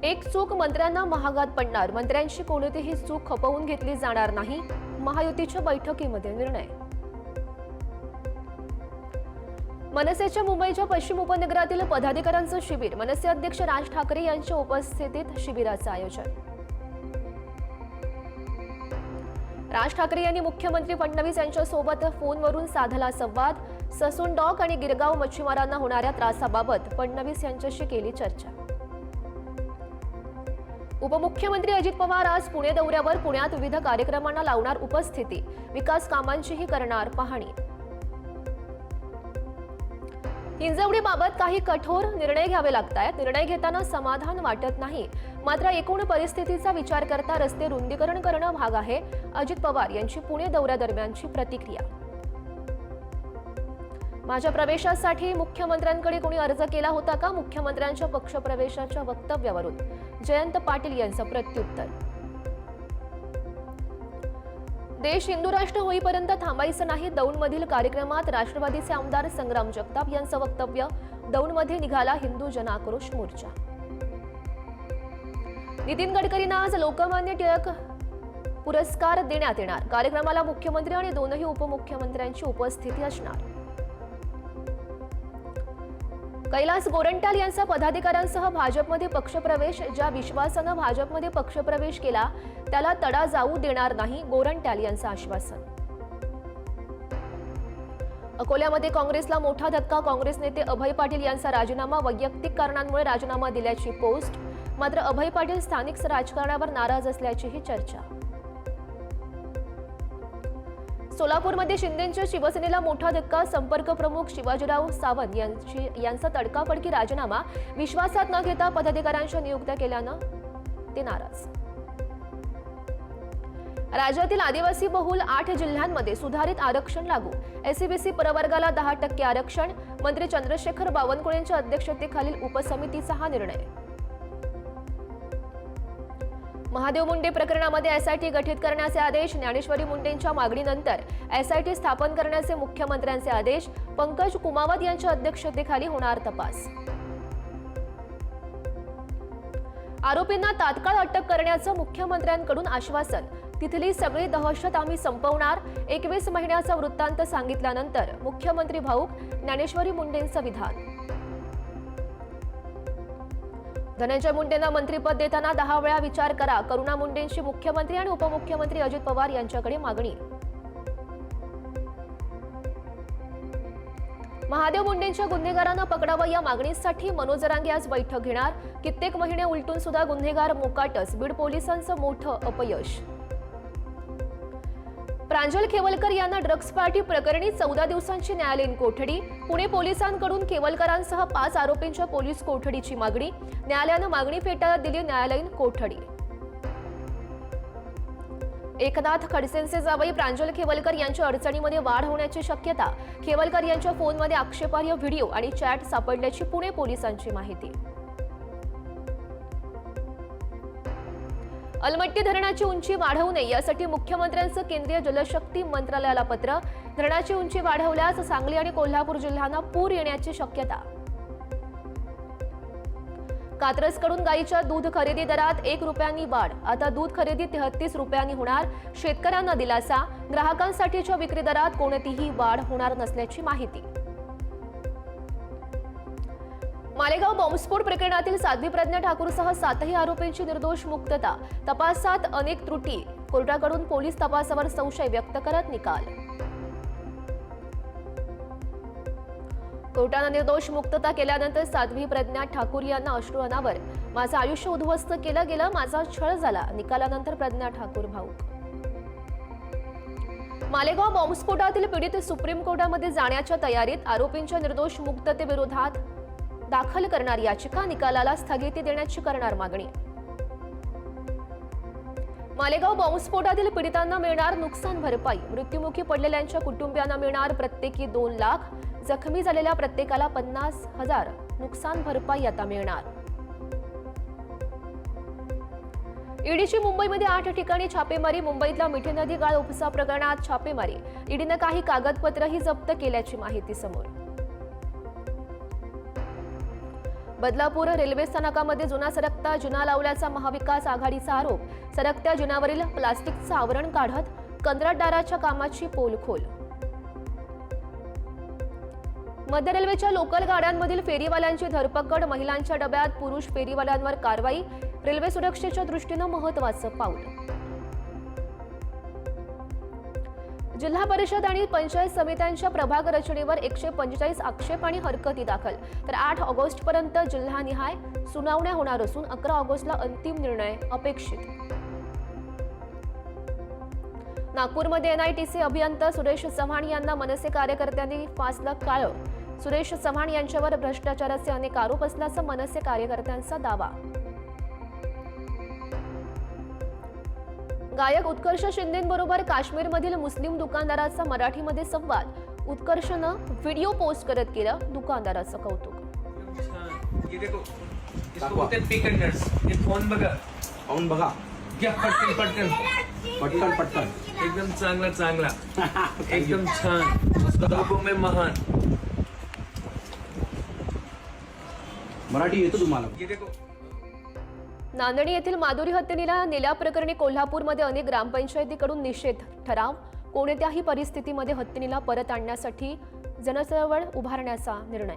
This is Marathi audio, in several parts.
एक चूक मंत्र्यांना महागात पडणार, मंत्र्यांची कोणतीही चूक खपवून घेतली जाणार नाही, महायुतीच्या बैठकीमध्ये निर्णय. मनसेच्या मुंबईच्या पश्चिम उपनगरातील पदाधिकाऱ्यांचं शिबिर, मनसे अध्यक्ष राज ठाकरे यांच्या उपस्थितीत शिबिराचं आयोजन. राज ठाकरे यांनी मुख्यमंत्री फडणवीस यांच्यासोबत फोनवरून साधला संवाद, ससून डॉक आणि गिरगाव मच्छीमारांना होणाऱ्या त्रासाबाबत फडणवीस यांच्याशी केली चर्चा. उपमुख्यमंत्री अजित पवार आज पुणे दौऱ्यावर, पुण्यात विविध कार्यक्रमांना लावणार उपस्थिती, विकास कामांचीही करणार पाहणी. हिंजवडीबाबत काही कठोर निर्णय घ्यावे लागतायत, निर्णय घेताना समाधान वाटत नाही, मात्र एकूण परिस्थितीचा विचार करता रस्ते रुंदीकरण करणं भाग आहे, अजित पवार यांची पुणे दौऱ्यादरम्यानची प्रतिक्रिया. माझ्या प्रवेशासाठी मुख्यमंत्र्यांकडे कोणी अर्ज केला होता का, मुख्यमंत्र्यांच्या पक्षप्रवेशाच्या वक्तव्यावरून जयंत पाटील यांचं प्रत्युत्तर. देश हिंदू राष्ट्र होईपर्यंत थांबायचं नाही, दौंडमधील कार्यक्रमात राष्ट्रवादीचे आमदार संग्राम जगताप यांचं वक्तव्य, दौंडमध्ये निघाला हिंदू जनआक्रोश मोर्चा. नितीन गडकरींना आज लोकमान्य टिळक पुरस्कार देण्यात येणार, कार्यक्रमाला मुख्यमंत्री आणि दोनही उपमुख्यमंत्र्यांची उपस्थिती असणार. कैलास गोरंट्याल यांचा पदाधिकाऱ्यांसह भाजपमध्ये पक्षप्रवेश, ज्या विश्वासानं भाजपमध्ये पक्षप्रवेश केला त्याला तडा जाऊ देणार नाही, गोरंट्याल यांचं आश्वासन. अकोल्यामध्ये काँग्रेसला मोठा धक्का, काँग्रेस नेते अभय पाटील यांचा राजीनामा, वैयक्तिक कारणांमुळे राजीनामा दिल्याची पोस्ट, मात्र अभय पाटील स्थानिक राजकारणावर नाराज असल्याचीही चर्चा. सोलापूरमध्ये शिंदेंच्या शिवसेनेला मोठा धक्का, संपर्क प्रमुख शिवाजीराव सावंत यांचा तडकाफडकी राजीनामा, विश्वासात न घेता पदाधिकाऱ्यांच्या नियुक्त्या केल्यानं ते नाराज. राज्यातील आदिवासी बहुल 8 जिल्ह्यांमध्ये सुधारित आरक्षण लागू, एससीबीसी प्रवर्गाला 10% आरक्षण, मंत्री चंद्रशेखर बावनकुळेंच्या अध्यक्षतेखालील उपसमितीचा हा निर्णय. महादेव मुंडे प्रकरणामध्ये एसआयटी गठीत करण्याचे आदेश, ज्ञानेश्वरी मुंडेंच्या मागणीनंतर एसआयटी स्थापन करण्याचे मुख्यमंत्र्यांचे आदेश, पंकज कुमावत यांच्या अध्यक्षतेखाली होणार तपास. आरोपींना तात्काळ अटक करण्याचं मुख्यमंत्र्यांकडून आश्वासन, तिथली सगळी दहशत आम्ही संपवणार, 21 महिन्याचा वृत्तांत सांगितल्यानंतर मुख्यमंत्री भाऊक, ज्ञानेश्वरी मुंडेंचं विधान. धनंजय मुंडेंना मंत्रिपद देताना 10 वेळा विचार करा, करुणा मुंडेंची मुख्यमंत्री आणि उपमुख्यमंत्री अजित पवार यांच्याकडे मागणी. महादेव मुंडेंच्या गुन्हेगारांना पकडावं या मागणीसाठी मनोज जरांगे आज बैठक घेणार, कित्येक महिने उलटून सुद्धा गुन्हेगार मोकाटच, बीड पोलिसांचं मोठं अपयश. प्रांजल खेवलकर यांना ड्रग्ज पार्टी प्रकरणी 14 दिवसांची न्यायालयीन कोठडी, पुणे पोलिसांकडून खेवलकरांसह 5 आरोपींच्या पोलीस कोठडीची मागणी, न्यायालयानं मागणी फेटाळत दिली न्यायालयीन कोठडी. एकनाथ खडसेंचे जावई प्रांजल खेवलकर यांच्या अडचणीमध्ये वाढ होण्याची शक्यता, खेवलकर यांच्या फोनमध्ये आक्षेपार्ह व्हिडिओ आणि चॅट सापडल्याची पुणे पोलिसांची माहिती. अलमट्टी धरणाची उंची वाढवू नये यासाठी मुख्यमंत्र्यांचं केंद्रीय जलशक्ती मंत्रालयाला पत्र, धरणाची उंची वाढवल्यास सांगली आणि कोल्हापूर जिल्ह्यांना पूर येण्याची शक्यता. कात्रजकडून गाईच्या दूध खरेदी दरात 1 रुपयांनी वाढ, आता दूध खरेदी 33 रुपयांनी होणार, शेतकऱ्यांना दिलासा, ग्राहकांसाठीच्या विक्री दरात कोणतीही वाढ होणार नसल्याची माहिती. मालेगाव बॉम्बस्फोट प्रकरणातील साध्वी प्रज्ञा ठाकूरसह 7ही आरोपींची निर्दोष मुक्तता, तपासात अनेक त्रुटी, कोर्टाकडून पोलीस तपासावर संशय व्यक्त करत निकाल. कोर्टानं निर्दोष मुक्तता केल्यानंतर साध्वी प्रज्ञा ठाकूर यांना अश्रू अनावर, माझं आयुष्य उद्ध्वस्त केलं गेलं, माझा छळ झाला, निकालानंतर प्रज्ञा ठाकूर भाऊक. मालेगाव बॉम्बस्फोटातील पीडित सुप्रीम कोर्टामध्ये जाण्याच्या तयारीत, आरोपींच्या निर्दोष मुक्ततेविरोधात दाखल करणार याचिका, निकालाला स्थगिती देण्याची करणार मागणी. मालेगाव बॉम्बस्फोटातील पीडितांना मिळणार नुकसान भरपाई, मृत्युमुखी पडलेल्यांच्या कुटुंबियांना मिळणार प्रत्येकी 2 लाख, जखमी झालेल्या प्रत्येकाला 50,000 नुकसान भरपाई आता मिळणार. ईडीची मुंबईमध्ये 8 ठिकाणी छापेमारी, मुंबईतल्या मिठी नदी गाळ उपसा प्रकरणात छापेमारी, ईडीनं काही कागदपत्रही जप्त केल्याची माहिती समोर. बदलापूर रेल्वे स्थानकामध्ये जुना सरकता जिना लावल्याचा महाविकास आघाडीचा आरोप. सरकत्या जिन्यावरील प्लास्टिकचं आवरण काढत कंत्राटदाराच्या कामाची पोलखोल. मध्य रेल्वेच्या लोकल गाड्यांमधील फेरीवाल्यांची धरपकड. महिलांच्या डब्यात पुरुष फेरीवाल्यांवर कारवाई. रेल्वे सुरक्षेच्या दृष्टीनं महत्त्वाचं पाऊल. जिल्हा परिषद आणि पंचायत समित्यांच्या प्रभाग रचनेवर 145 आक्षेप आणि हरकती दाखल. तर 8 ऑगस्टपर्यंत जिल्हानिहाय सुनावण्या होणार असून 11 ऑगस्टला अंतिम निर्णय अपेक्षित. नागपूरमध्ये NITC अभियंता सुरेश चव्हाण यांना मनसे कार्यकर्त्यांनी फासलं काळं. सुरेश चव्हाण यांच्यावर भ्रष्टाचाराचे अनेक आरोप असल्याचा मनसे कार्यकर्त्यांचा दावा. गायक उत्कर्ष शिंदेंबरोबर काश्मीरमधील मुस्लिम दुकानदाराचा मराठीमध्ये संवाद. उत्कर्षनं व्हिडिओ पोस्ट करत केलं दुकानदाराचं कौतुक. ये देखो, इसको बोलते हैं पिक एंड नट्स. ये फोन बघा. पाहून बघा. घ्या पटकन पटकन पटकन पटकन. एकदम चांगला चांगला एकदम छान. लोगों में महान. मराठी येतो तुम्हाला. ये देखो. नांदणी येथील माधुरी हत्येला नेल्याप्रकरणी कोल्हापूरमध्ये अनेक ग्रामपंचायतीकडून निषेध ठराव. कोणत्याही परिस्थितीमध्ये हत्येला परत आणण्यासाठी जनचळवळ उभारण्याचा निर्णय.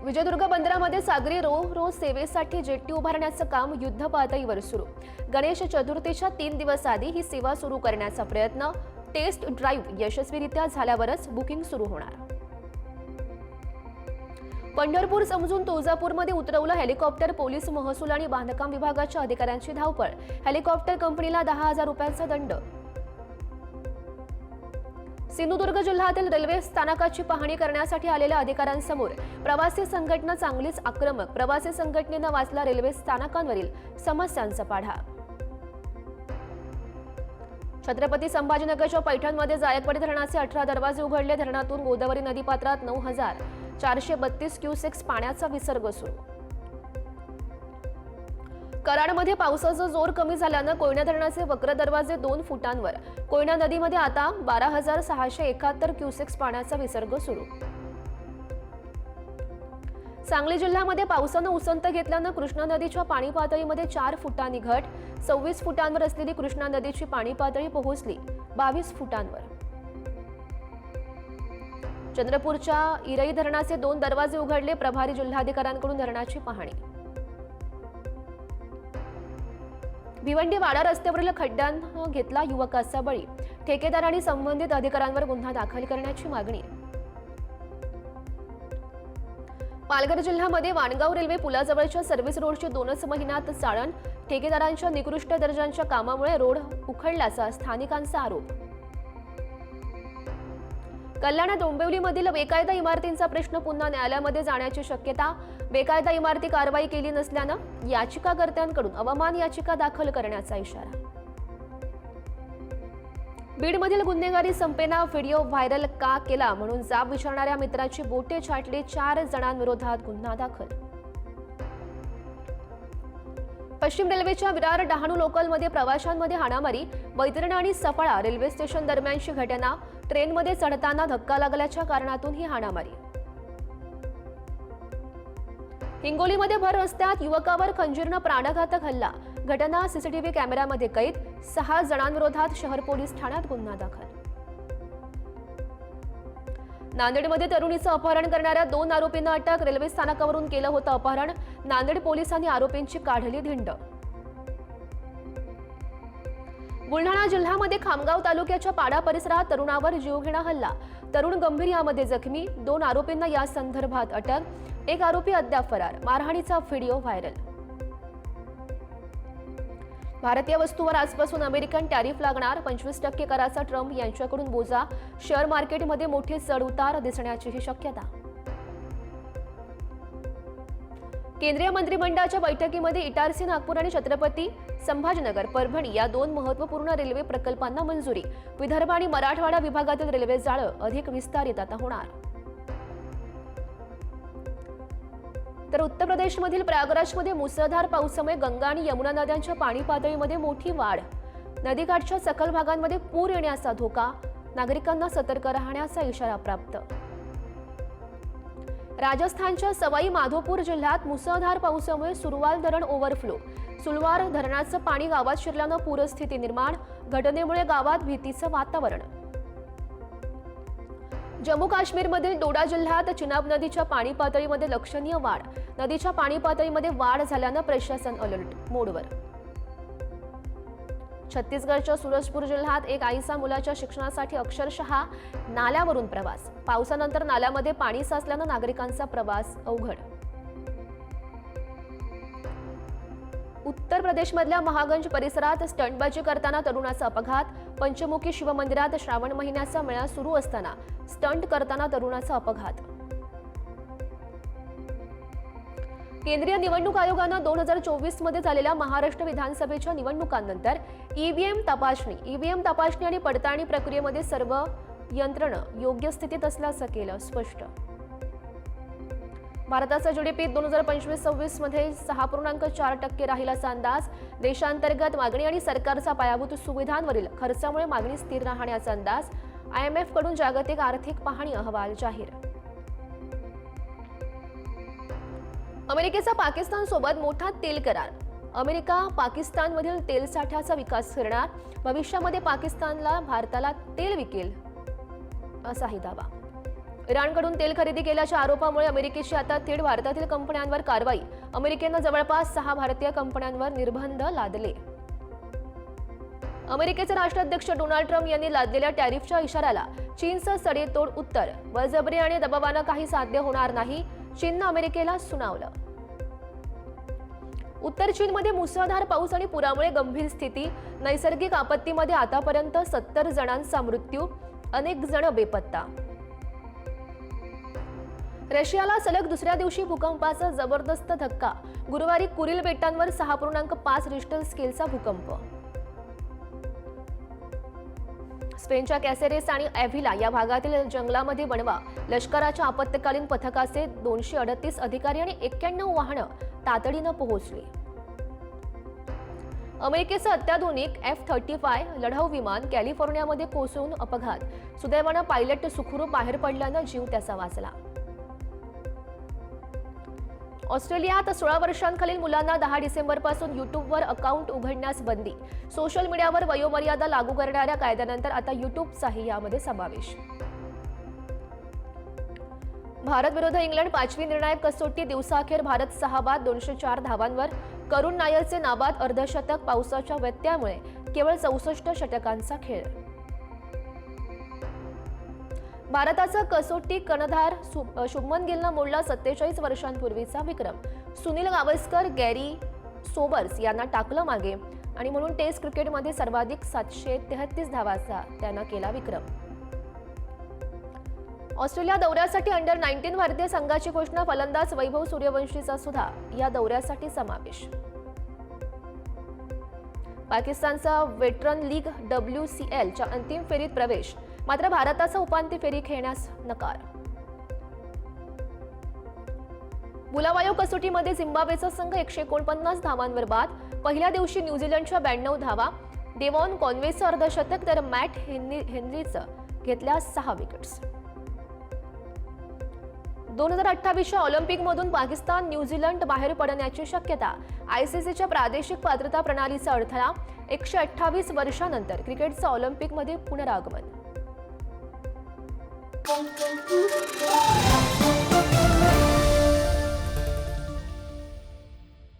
विजयदुर्ग बंदरामध्ये सागरी रो सेवेसाठी जेट्टी उभारण्याचं काम युद्ध पातळीवर सुरू. गणेश चतुर्थीच्या 3 दिवस आधी ही सेवा सुरू करण्याचा प्रयत्न. टेस्ट ड्राईव्ह यशस्वीरित्या झाल्यावरच बुकिंग सुरू होणार. पंढरपूर समजून तुळजापूरमध्ये उतरवलं हेलिकॉप्टर. पोलीस, महसूल आणि बांधकाम विभागाच्या अधिकाऱ्यांची धावपळ. हेलिकॉप्टर कंपनीला 10,000 रुपयांचा दंड. सिंधुदुर्ग जिल्ह्यातील रेल्वे स्थानकाची पाहणी करण्यासाठी आलेल्या अधिकाऱ्यांसमोर प्रवासी संघटना चांगलीच आक्रमक. प्रवासी संघटनेनं वाचला रेल्वे स्थानकांवरील समस्यांचा पाढा. छत्रपती संभाजीनगरच्या पैठणमध्ये जायकवाडी धरणाचे 18 दरवाजे उघडले. धरणातून गोदावरी नदीपात्रात 9,432 क्युसेक्स पाण्याचा विसर्ग सुरू. कराडमध्ये पावसाचा जोर कमी झाल्यानं कोयना धरणाचे वक्र दरवाजे 2 फुटांवर. कोयना नदीमध्ये आता 12,671 क्युसेक्स पाण्याचा विसर्ग सुरू. सांगली जिल्ह्यामध्ये पावसानं उसंत घेतल्यानं कृष्णा नदीच्या पाणी पातळीमध्ये 4 फुटांनी घट. 26 फुटांवर असलेली कृष्णा नदीची पाणी पातळी पोहोचली 22 फुटांवर. चंद्रपूरच्या इरई धरणाचे 2 दरवाजे उघडले. प्रभारी जिल्हाधिकाऱ्यांकडून धरणाची पाहणी. भिवंडी वाडा रस्त्यावरील खड्ड्यांना घेतला युवकाचा बळी. ठेकेदार आणि संबंधित अधिकाऱ्यांवर गुन्हा दाखल करण्याची मागणी. पालघर जिल्ह्यामध्ये वाणगाव रेल्वे पुलाजवळच्या सर्व्हिस रोडची 2च महिन्यात चाळण. ठेकेदारांच्या निकृष्ट दर्जाच्या कामामुळे रोड उखडल्याचा स्थानिकांचा आरोप. कल्याण डोंबिवलीमधील बेकायदा इमारतींचा प्रश्न पुन्हा न्यायालयामध्ये जाण्याची शक्यता. बेकायदा इमारती कारवाई केली नसल्यानं याचिकाकर्त्यांकडून अवमान याचिका दाखल करण्याचा इशारा. बीडमधील गुन्हेगारी संपेना. व्हिडिओ व्हायरल का केला म्हणून जाब विचारणाऱ्या मित्राची बोटे छाटली. 4 जणांविरोधात गुन्हा दाखल. पश्चिम रेल्वेच्या विरार डहाणू लोकलमध्ये प्रवाशांमध्ये हाणामारी. वैतरणा आणि सफाळा रेल्वे स्टेशन दरम्यानची घटना. ट्रेनमध्ये चढताना धक्का लागल्याच्या कारणातून ही हाणामारी. हिंगोलीमध्ये भर रस्त्यात युवकावर खंजीरनं प्राणघातक हल्ला. घटना CCTV कॅमेऱ्यामध्ये कैद. 6 जणांविरोधात शहर पोलीस ठाण्यात गुन्हा दाखल. नांदेडमध्ये तरुणीचं अपहरण करणाऱ्या 2 आरोपींना अटक. रेल्वे स्थानकावरून केलं होतं अपहरण. नांदेड पोलिसांनी आरोपींची काढली धिंड. बुलढाणा जिल्ह्यामध्ये खामगाव तालुक्याच्या पाडा परिसरात तरुणावर जीवघेणा हल्ला. तरुण गंभीर यामध्ये जखमी. 2 आरोपींना या संदर्भात अटक. 1 आरोपी अद्याप फरार. मारहाणीचा व्हिडिओ व्हायरल. भारतीय वस्तूवर आजपासून अमेरिकन टॅरिफ लागणार. 25% कराचा ट्रम्प यांच्याकडून बोजा. शेअर मार्केटमध्ये मोठे चढउतार दिसण्याचीही शक्यता. केंद्रीय मंत्रिमंडळाच्या बैठकीमध्ये इटारसी नागपूर आणि छत्रपती संभाजीनगर परभणी या 2 महत्त्वपूर्ण रेल्वे प्रकल्पांना मंजुरी. विदर्भ आणि मराठवाडा विभागातील रेल्वे जाळं अधिक विस्तारित आता होणार. तर उत्तर प्रदेशमधील प्रयागराजमध्ये मुसळधार पावसामुळे गंगा आणि यमुना नद्यांच्या पाणी पातळीमध्ये मोठी वाढ. नदीकाठच्या सखल भागांमध्ये पूर येण्याचा धोका. नागरिकांना सतर्क राहण्याचा इशारा प्राप्त. राजस्थानच्या सवाई माधोपूर जिल्ह्यात मुसळधार पावसामुळे सुरवाल धरण ओव्हरफ्लो. सुलवार धरणाचं पाणी गावात शिरल्यानं पूरस्थिती निर्माण. घटनेमुळे गावात भीतीचं वातावरण. जम्मू काश्मीरमधील डोडा जिल्ह्यात चिनाब नदीच्या पाणी पातळीमध्ये लक्षणीय वाढ. नदीच्या पाणी पातळीमध्ये वाढ झाल्यानं प्रशासन अलर्ट मोडवर. छत्तीसगडच्या सूरजपूर जिल्ह्यात एक आईचा मुलाच्या शिक्षणासाठी अक्षरशः नाल्यावरून प्रवास. पावसानंतर नाल्यामध्ये पाणी साचल्यानं नागरिकांचा प्रवास अवघड. उत्तर प्रदेशमधल्या महागंज परिसरात स्टंटबाजी करताना तरुणाचा अपघात. पंचमुखी शिवमंदिरात श्रावण महिन्याचा मेळा सुरू असताना स्टंट करताना तरुणाचा अपघात. केंद्रीय निवडणूक आयोगानं 2024 मध्ये झालेल्या महाराष्ट्र विधानसभेच्या निवडणुकांनंतर ईव्हीएम तपासणी आणि पडताळणी प्रक्रियेमध्ये सर्व यंत्रणा योग्य स्थितीत असल्याचं केलं स्पष्ट. भारताचा जीडीपी 2025-26 मध्ये 6.4% राहील असा अंदाज. देशांतर्गत मागणी आणि सरकारचा पायाभूत सुविधांवरील खर्चामुळे मागणी स्थिर राहण्याचा अंदाज. IMF कडून जागतिक आर्थिक पाहणी अहवाल जाहीर. अमेरिकेचा पाकिस्तानसोबत मोठा तेल करार. अमेरिका पाकिस्तानमधील तेल साठ्याचा विकास करणार. भविष्यामध्ये पाकिस्तानला भारताला तेल विकेल असाही दावा. इराणकडून तेल खरेदी केल्याच्या आरोपामुळे अमेरिकेची आता थेट भारतातील कंपन्यांवर कारवाई. अमेरिकेनं जवळपास 6 भारतीय कंपन्यांवर निर्बंध लादले. अमेरिकेचे राष्ट्राध्यक्ष डोनाल्ड ट्रम्प यांनी लादलेल्या टॅरिफच्या इशाऱ्याला चीनचं सडेतोड उत्तर. बळजबरी आणि दबावानं काही साध्य होणार नाही, चीननं अमेरिकेला सुनावलं. उत्तर चीनमध्ये मुसळधार पाऊस आणि पुरामुळे गंभीर स्थिती. नैसर्गिक आपत्तीमध्ये आतापर्यंत 70 जणांचा मृत्यू, अनेक जण बेपत्ता. रशियाला सलग दुसऱ्या दिवशी भूकंपाचा जबरदस्त धक्का. गुरुवारी कुरिल बेटांवर 6.5 रिश्टर स्केलचा भूकंप. स्पेनच्या कॅसेरेस आणि ॲव्हिला या भागातील जंगलामध्ये बनवा. लष्कराच्या आपत्कालीन पथकाचे 238 अधिकारी आणि 91 वाहनं तातडीनं पोहोचली. अमेरिकेचं अत्याधुनिक F-35 लढाऊ विमान कॅलिफोर्नियामध्ये कोसळून अपघात. सुदैवानं पायलट सुखरूप बाहेर पडल्यानं जीव त्याचा वाचला. ऑस्ट्रेलियात 16 वर्षांखालील मुलांना 10 डिसेंबरपासून युट्यूबवर अकाउंट उघडण्यास बंदी. सोशल मीडियावर वयोमर्यादा लागू करणाऱ्या कायद्यानंतर आता युट्यूबचाही यामध्ये समावेश. भारत विरुद्ध इंग्लंड 5वी निर्णायक कसोटी. दिवसाअखेर भारत 6 बाद 204 धावांवर. करुण नायरचे नाबाद अर्धशतक. पावसाच्या व्यत्ययामुळे केवळ 64 षटकांचा खेळ. भारताचा कसोटी कर्णधार शुभमन गिलनं मोडला 47 वर्षांपूर्वीचा विक्रम. सुनील गावस्कर, गॅरी सोबर्स यांना टाकलं मागे आणि म्हणून टेस्ट क्रिकेटमध्ये सर्वाधिक 733 धावांचा त्यानं केला विक्रम. ऑस्ट्रेलिया दौऱ्यासाठी अंडर-19 भारतीय संघाची घोषणा. फलंदाज वैभव सूर्यवंशीचा सुद्धा या दौऱ्यासाठी समावेश. पाकिस्तानचा वेटरन लीग WCLच्या अंतिम फेरीत प्रवेश. मात्र भारताचा उपांत्य फेरी खेळण्यास नकार. बुलावायो कसोटीमध्ये झिम्बाब्वेचा संघ 149 धावांवर बाद. पहिल्या दिवशी न्यूझीलंडच्या 92 धावा. डेव्हॉन कॉन्वेचं अर्धशतक तर मॅट हेनरीचं घेतल्या 6 विकेट्स. 2028च्या ऑलिम्पिकमधून पाकिस्तान न्यूझीलंड बाहेर पडण्याची शक्यता. ICCच्या प्रादेशिक पात्रता प्रणालीचा अडथळा. 128 वर्षांनंतर क्रिकेटचं ऑलिम्पिकमध्ये पुनरागमन.